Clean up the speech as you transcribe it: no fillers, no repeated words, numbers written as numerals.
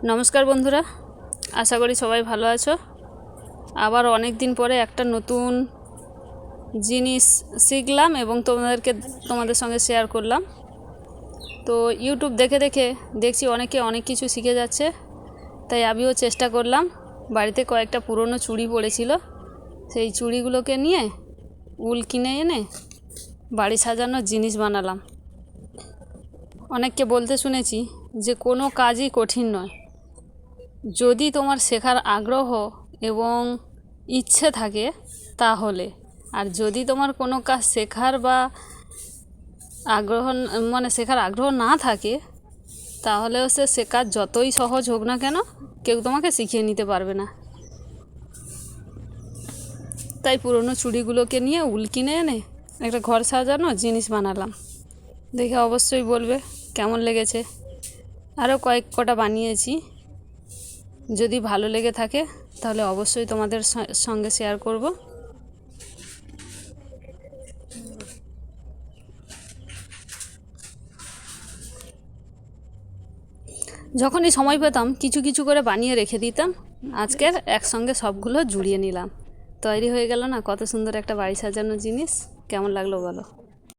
नमस्कार बंधुरा आशा करी सबाई भालो आछो। आबार अनेक दिन परे एक नतून जिनिस शिखलाम एबं तोमादेर संगे शेयर करलाम। तो यूट्यूब देखे देखे देखছি অনেকে অনেক কিছু শিখে যাচ্ছে, তাই আমিও চেষ্টা করলাম। বাড়িতে কয়েকটা পুরনো চুড়ি পড়েছিল, সেই চুড়িগুলোকে নিয়ে উল কিনে এনে বাড়ি সাজানোর জিনিস বানালাম। অনেককে বলতে শুনেছি যে কোনো কাজই কঠিন নয়, যদি তোমার শেখার আগ্রহ এবং ইচ্ছে থাকে তাহলে। আর যদি তোমার কোনো কাজ শেখার বা আগ্রহ শেখার আগ্রহ না থাকে তাহলেও সে কাজ যতই সহজ হোক না কেন কেউ তোমাকে শিখিয়ে নিতে পারবে না। তাই পুরনো চুড়িগুলোকে নিয়ে উল কিনে এনে একটা ঘর সাজানো জিনিস বানালাম। দেখে অবশ্যই বলবে কেমন লেগেছে। আরও কয়েক কটা বানিয়েছি, যদি ভালো লেগে থাকে তাহলে অবশ্যই তোমাদের সঙ্গে শেয়ার করব। যখনই সময় পেতাম কিছু কিছু করে বানিয়ে রেখে দিতাম। আজকের একসঙ্গে সবগুলো জুড়িয়ে নিলাম। তৈরি হয়ে গেল না কত সুন্দর একটা বাড়ি সাজানোর জিনিস। কেমন লাগলো বলো।